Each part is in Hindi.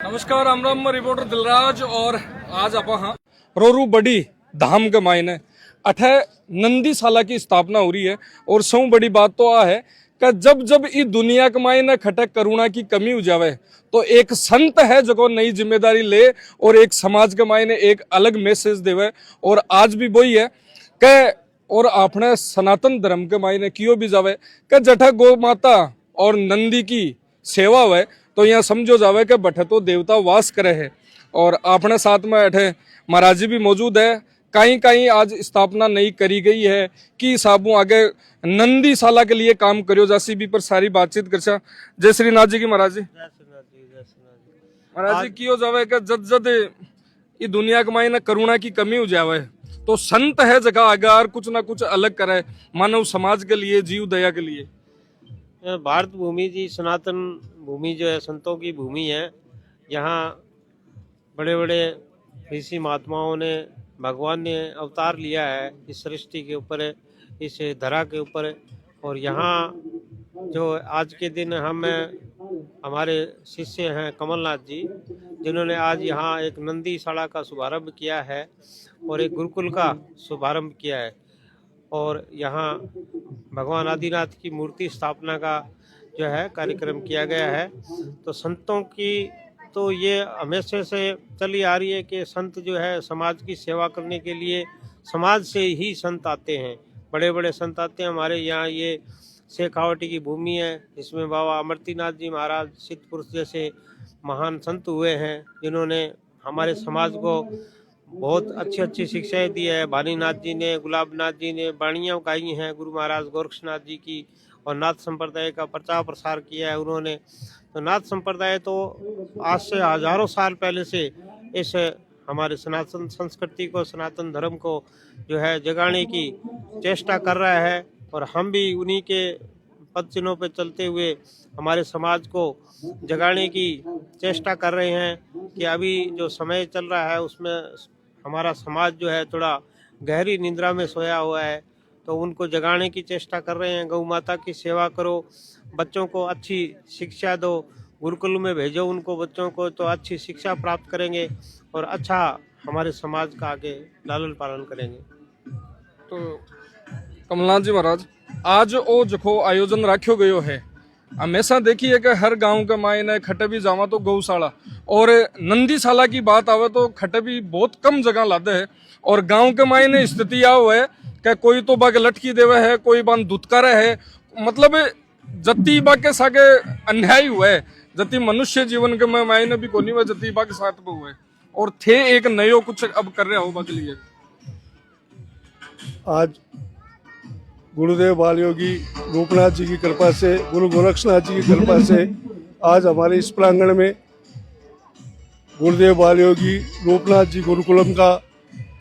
नमस्कार, राम राम। रिपोर्टर दिलराज और आज आप हाँ रोरू बड़ी धाम के मायने अठे नंदीशाला की स्थापना हो रही है। और सौ बड़ी बात तो आ है कि जब जब इस दुनिया के मायने खटे करुणा की कमी हो जावे तो एक संत है जो नई जिम्मेदारी ले और एक समाज के मायने एक अलग मैसेज देवे। और आज भी वही है कि और अपने सनातन धर्म के मायने कियो भी जावे कि जठा गौ माता और नंदी की सेवा हुए तो यहाँ समझो जावे कि बठे तो देवता वास करे है। और अपने साथ में अठे महाराज जी भी मौजूद है। कहीं कहीं आज स्थापना नहीं करी गई है कि साबू आगे नंदीशाला के लिए काम करियो जासी भी पर सारी बातचीत कर। जय श्रीनाथ जी की महाराज जी। महाराज जी कियो जावे कि जद जद ये दुनिया के मायने करुणा की कमी हो जावे तो संत है जगह आगे कुछ ना कुछ अलग करे मानव समाज के लिए, जीव दया के लिए। भारत भूमि जी सनातन भूमि जो है संतों की भूमि है। यहाँ बड़े बड़े ऋषि महात्माओं ने, भगवान ने अवतार लिया है इस सृष्टि के ऊपर, इस धरा के ऊपर। और यहाँ जो आज के दिन हमारे शिष्य हैं कमलनाथ जी, जिन्होंने आज यहाँ एक नंदीशाला का शुभारंभ किया है और एक गुरुकुल का शुभारंभ किया है। और यहाँ भगवान आदिनाथ की मूर्ति स्थापना का जो है कार्यक्रम किया गया है। तो संतों की तो ये हमेशा से चली आ रही है कि संत जो है समाज की सेवा करने के लिए समाज से ही संत आते हैं, बड़े बड़े संत आते हैं। हमारे यहाँ ये शेखावटी की भूमि है, इसमें बाबा अमरतीनाथ जी महाराज सिद्ध पुरुष जैसे महान संत हुए हैं, जिन्होंने हमारे समाज को बहुत अच्छी अच्छी शिक्षाएं दी है। भानीनाथ जी ने, गुलाबनाथ जी ने बाणियाँ गाई हैं गुरु महाराज गोरक्षनाथ जी की, और नाथ संप्रदाय का प्रचार प्रसार किया है उन्होंने। तो नाथ संप्रदाय तो आज से हजारों साल पहले से इस हमारे सनातन संस्कृति को, सनातन धर्म को जो है जगाने की चेष्टा कर रहा है। और हम भी उन्हीं के पद चिन्हों पे चलते हुए हमारे समाज को जगाने की चेष्टा कर रहे हैं कि अभी जो समय चल रहा है उसमें हमारा समाज जो है थोड़ा गहरी निद्रा में सोया हुआ है, तो उनको जगाने की चेष्टा कर रहे हैं। गौ माता की सेवा करो, बच्चों को अच्छी शिक्षा दो, गुरुकुल में भेजो उनको बच्चों को, तो अच्छी शिक्षा प्राप्त करेंगे और अच्छा हमारे समाज का आगे लालन पालन करेंगे। तो कमलनाथ जी महाराज, आज ओ जखो आयोजन राख्यो गयो है, हमेशा देखिए कि हर गांव के मायने खटे भी जावा तो गौशाला और नंदीशाला की बात आवे तो खटे भी बहुत कम जगह लादे है। और गांव के मायने स्थिति यह हुआ है कि कोई तो बाग लटकी देवे है, कोई बान दुत्कारे है, मतलब जति बाग के सागे अन्याय हुआ है, जति मनुष्य जीवन के मायने भी कोनी हुआ, जति बाग साथ में हुआ है। और थे एक नयो कुछ अब कर रहे हो बाग लिए। आज गुरुदेव बाल योगी रूपनाथ जी की कृपा से, गुरु गोरक्षनाथ जी की कृपा से आज हमारे इस प्रांगण में गुरुदेव बाल योगी रूपनाथ जी गुरुकुलम का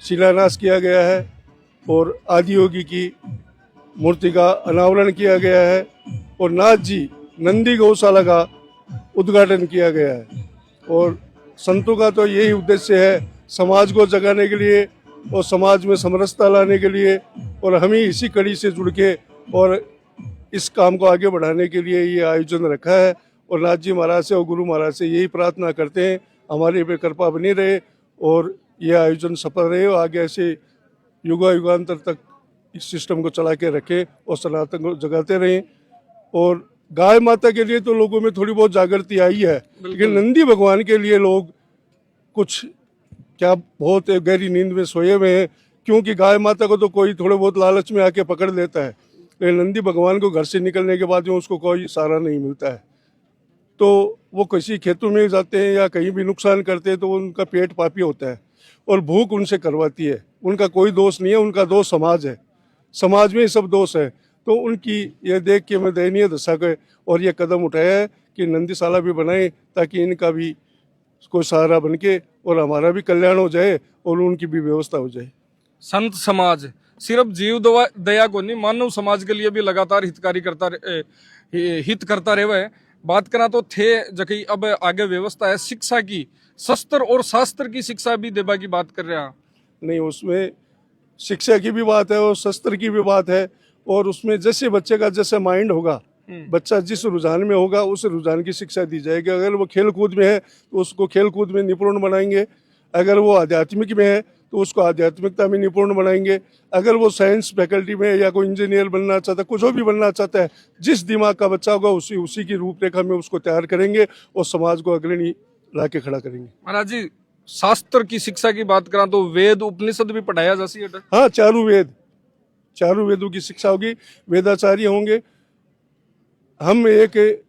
शिलान्यास किया गया है और आदि योगी की मूर्ति का अनावरण किया गया है और नाथ जी नंदी गौशाला का उद्घाटन किया गया है। और संतों का तो यही उद्देश्य है, समाज को जगाने के लिए और समाज में समरसता लाने के लिए, और हम ही इसी कड़ी से जुड़ के और इस काम को आगे बढ़ाने के लिए ये आयोजन रखा है। और नाथ जी महाराज से और गुरु महाराज से यही प्रार्थना करते हैं हमारे पे कृपा बनी रहे और ये आयोजन सफल रहे और आगे ऐसे युगांतर तक इस सिस्टम को चला के रखें और सनातन को जगाते रहें। और गाय माता के लिए तो लोगों में थोड़ी बहुत जागृति आई है, लेकिन नंदी भगवान के लिए लोग कुछ क्या बहुत गहरी नींद में सोए हुए हैं, क्योंकि गाय माता को तो कोई थोड़े बहुत लालच में आके पकड़ लेता है, लेकिन नंदी भगवान को घर से निकलने के बाद उसको कोई सहारा नहीं मिलता है। तो वो किसी खेतों में जाते हैं या कहीं भी नुकसान करते हैं तो उनका पेट पापी होता है और भूख उनसे करवाती है। उनका कोई दोष नहीं है, उनका दोष समाज है, समाज में ही सब दोष है। तो उनकी ये देख के मैं दयनीय दशा के और ये कदम उठाया है कि नंदीशाला भी बनाए ताकि इनका भी कोई सहारा बन के और हमारा भी कल्याण हो जाए और उनकी भी व्यवस्था हो जाए। संत समाज सिर्फ जीव दया को नहीं, मानव समाज के लिए भी लगातार हित करता रहे। बात करा तो थे जबकि अब आगे व्यवस्था है शिक्षा की, शस्त्र और शास्त्र की शिक्षा भी देवा की बात कर रहे हैं। नहीं, उसमें शिक्षा की भी बात है और शस्त्र की भी बात है, और उसमें जैसे बच्चे का जैसे माइंड होगा बच्चा जिस रुझान में होगा उस रुझान की शिक्षा दी जाएगी। अगर वो खेल कूद में है तो उसको खेल कूद में निपुण बनाएंगे, अगर वो आध्यात्मिक में है तो उसको आध्यात्मिकता में निपुण बनाएंगे, अगर वो साइंस फैकल्टी में या कोई इंजीनियर बनना चाहता है, कुछ भी बनना चाहता है, जिस दिमाग का बच्चा होगा उसी की रूपरेखा में उसको तैयार करेंगे और समाज को अग्रणी ला के खड़ा करेंगे। महाराज जी, शास्त्र की शिक्षा की बात करा तो वेद उपनिषद भी पढ़ाया जा सी है? हाँ, चारों वेदों की शिक्षा होगी, वेदाचार्य होंगे। हम एक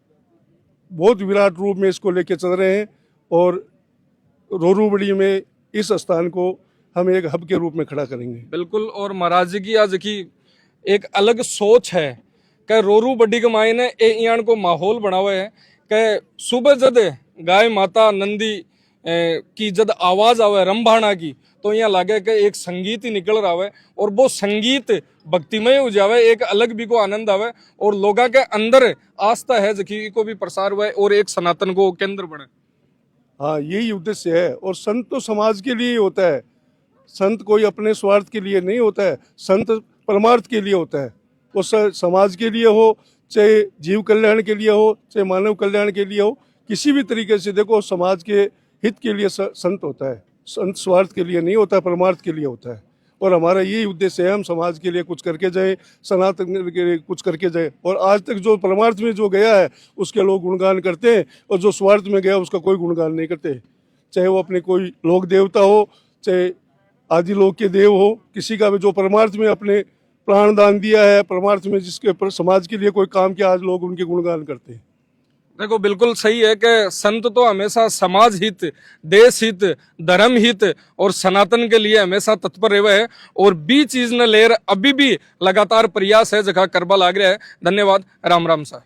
बहुत विराट रूप में इसको लेके चल रहे हैं और रोरूबड़ी में इस स्थान को हम एक हब के रूप में खड़ा करेंगे। बिल्कुल। और महाराज जी की आज की एक अलग सोच है कि रोरू बड़ी के मायने यान को माहौल बना हुआ है कि सुबह जद गाय माता नंदी की जद आवाज आवे रंभाणा की तो यहाँ लागे कि एक संगीत ही निकल रहा है और वो संगीत भक्तिमय हो जावे, एक अलग भी को आनंद आवे और लोगों के अंदर आस्था है जकी को भी प्रसार हुआ है और एक सनातन को केंद्र बने। हाँ, यही उद्देश्य है। और संत तो समाज के लिए ही होता है, संत कोई अपने स्वार्थ के लिए नहीं होता है, संत परमार्थ के लिए होता है। वो समाज के लिए हो, चाहे जीव कल्याण के लिए हो, चाहे मानव कल्याण के लिए हो, किसी भी तरीके से देखो समाज के हित के लिए संत होता है। संत स्वार्थ के लिए नहीं होता, परमार्थ के लिए होता है। और हमारा यही उद्देश्य है, हम समाज के लिए कुछ करके जाए, सनातन के लिए कुछ करके जाए। और आज तक जो परमार्थ में जो गया है उसके लोग गुणगान करते हैं और जो स्वार्थ में गया उसका कोई गुणगान नहीं करते, चाहे वो अपने कोई लोक देवता हो, चाहे आदि लोक के देव हो, किसी का भी जो परमार्थ में अपने प्राण दान दिया है, परमार्थ में जिसके समाज के लिए कोई काम किया, आज लोग उनके गुणगान करते हैं। देखो बिल्कुल सही है कि संत तो हमेशा समाज हित, देश हित, धर्म हित और सनातन के लिए हमेशा तत्पर रहे है और बी चीज न लेर अभी भी लगातार प्रयास है जगह करबा लाग रहा है। धन्यवाद। राम राम साहब।